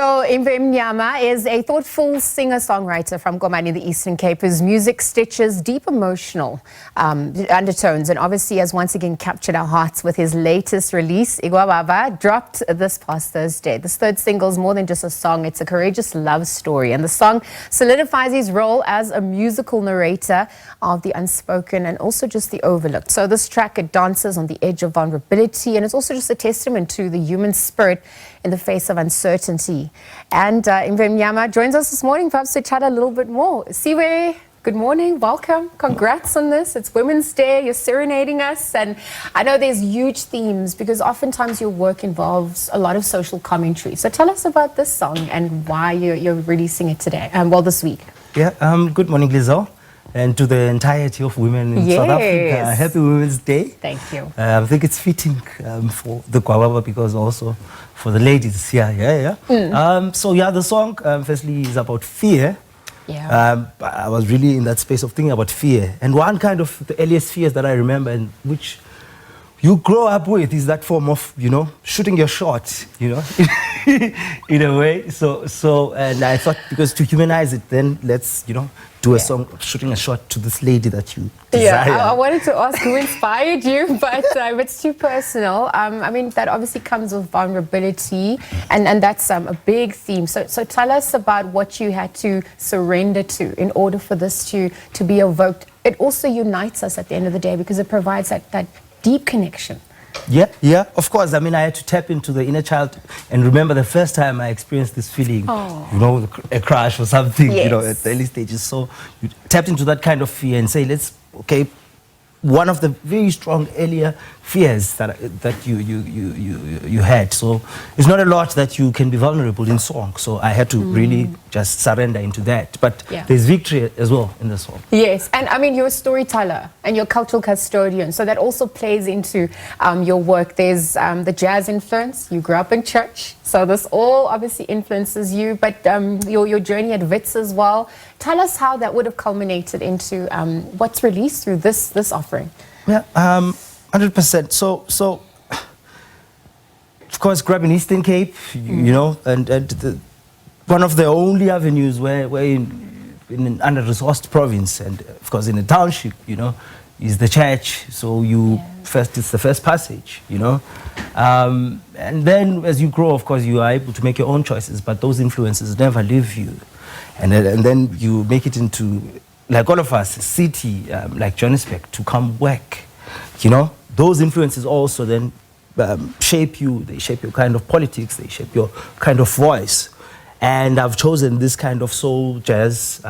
So Imvemnyama is a thoughtful singer-songwriter from Komani in the Eastern Cape whose music stitches deep emotional undertones and obviously has once again captured our hearts with his latest release, Igwababa, dropped this past Thursday. This third single is more than just a song, it's a courageous love story, and the song solidifies his role as a musical narrator of the unspoken and also just the overlooked. So this track, it dances on the edge of vulnerability, and it's also just a testament to the human spirit in the face of uncertainty. And Imvemnyama joins us this morning perhaps to chat a little bit more. Siwe, good morning, welcome, congrats on this. It's Women's Day, you're serenading us, and I know there's huge themes because oftentimes your work involves a lot of social commentary. So tell us about this song and why you're releasing it today, well, this week. Yeah, good morning, Lizzo, and to the entirety of women in South Africa. Happy Women's Day. Thank you. I think it's fitting for the Igwababa because also for the ladies here. So yeah, the song firstly is about fear. Yeah. I was really in that space of thinking about fear, and one kind of the earliest fears that I remember and which you grow up with is that form of, shooting your shot, in a way. So and I thought, because to humanize it, then let's, do a song shooting a shot to this lady that you desire. Yeah, I wanted to ask who inspired you, but it's too personal. I mean, that obviously comes with vulnerability, and that's a big theme. So tell us about what you had to surrender to in order for this to be evoked. It also unites us at the end of the day because it provides that deep connection. Yeah, of course. I mean, I had to tap into the inner child and remember the first time I experienced this feeling, a crush or something, at the early stages. So you tapped into that kind of fear and say, one of the very strong earlier fears that you had. So it's not a lot that you can be vulnerable in song. So I had to really just surrender into that. But there's victory as well in the song. Yes, and I mean, you're a storyteller and you're a cultural custodian. So that also plays into your work. There's the jazz influence. You grew up in church. So this all obviously influences you. But your journey at Wits as well. Tell us how that would have culminated into what's released through this offering. Yeah, 100%. So of course, grab in Eastern Cape, and one of the only avenues where in an under-resourced province, and of course in a township, is the church. So it's the first passage, and then as you grow, of course, you are able to make your own choices, but those influences never leave you. And then you make it into, like all of us, a city like Johannesburg to come work. Those influences also then shape you. They shape your kind of politics. They shape your kind of voice. And I've chosen this kind of soul jazz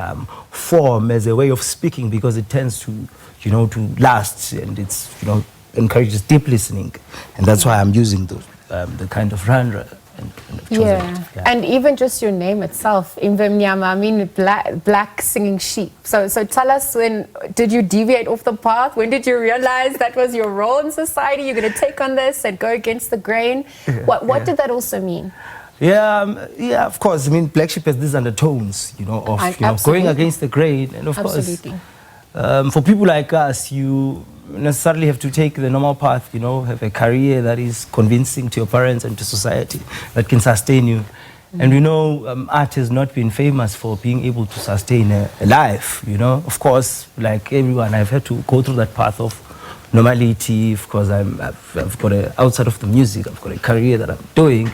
form as a way of speaking because it tends to, to last, and it's, encourages deep listening. And that's why I'm using the kind of genre. And even just your name itself, Imvemnyama, I mean, black singing sheep. So tell us, when did you deviate off the path? When did you realize that was your role in society? You're going to take on this and go against the grain. What did that also mean? Yeah, of course. I mean, black sheep has these undertones, of going against the grain. And of course, for people like us, you necessarily have to take the normal path, have a career that is convincing to your parents and to society, that can sustain you. And we know art has not been famous for being able to sustain a life, Of course, like everyone, I've had to go through that path of normality. Of course, I've got outside of the music, I've got a career that I'm doing.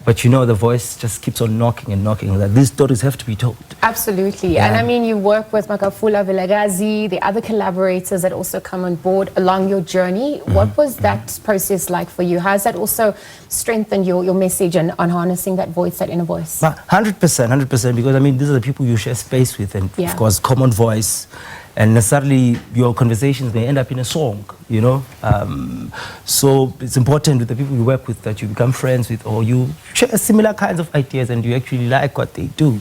But the voice just keeps on knocking and knocking, that these stories have to be told. Absolutely. Yeah. And I mean, you work with Makafula Vilagazi, the other collaborators that also come on board along your journey. What was that process like for you? How has that also strengthened your message and on harnessing that voice, that inner voice? 100%, because I mean, these are the people you share space with, and of course, common voice. And necessarily your conversations may end up in a song, So it's important with the people you work with that you become friends with, or you share similar kinds of ideas and you actually like what they do,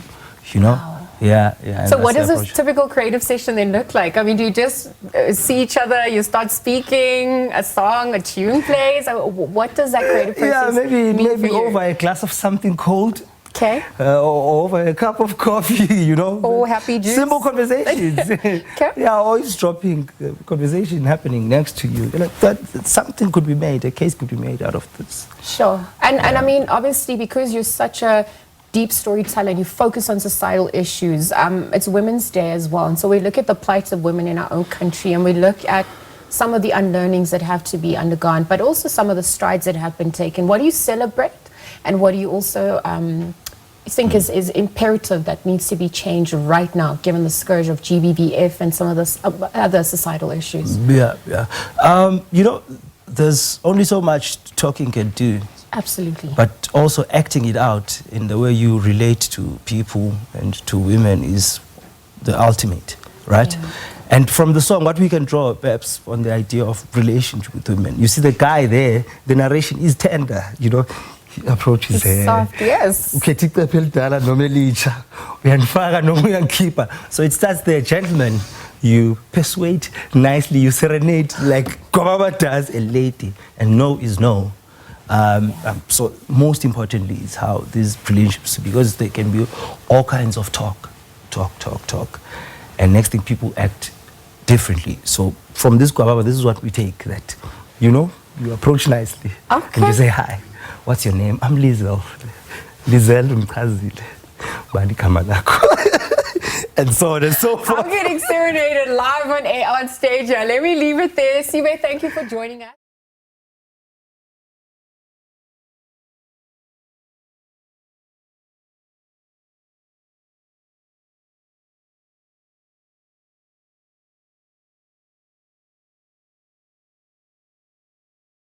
Wow. Yeah. So what does a typical creative session then look like? I mean, do you just see each other, you start speaking, a song, a tune plays? What does that creative process mean maybe for you? Over a glass of something cold. Okay. Or over a cup of coffee, Or happy juice. Simple conversations. Yeah, always dropping conversation happening next to you. That something could be made, a case could be made out of this. Sure. And I mean, obviously, because you're such a deep storyteller and you focus on societal issues. It's Women's Day as well, and so we look at the plight of women in our own country, and we look at some of the unlearnings that have to be undergone, but also some of the strides that have been taken. What do you celebrate, and what do you also think is imperative that needs to be changed right now, given the scourge of GBVF and some of the other societal issues? Yeah. You know, there's only so much talking can do. Absolutely. But also acting it out in the way you relate to people and to women is the ultimate, right? Yeah. And from the song, what we can draw perhaps on the idea of relationship with women. You see the guy there, the narration is tender, you know. He approaches her. Soft, yes. So it starts there, gentlemen. You persuade nicely, you serenade like Igwababa does a lady, and no is no. So most importantly is how these relationships, because they can be all kinds of talk, and next thing people act differently. So from this Igwababa, this is what we take, that, you know, you approach nicely, okay, and you say, hi, what's your name? I'm Lizel. Lizel Mkazile. Bani Kamalako. And so on and so forth. I'm getting serenaded live on stage. Let me leave it there. Sibe, thank you for joining us.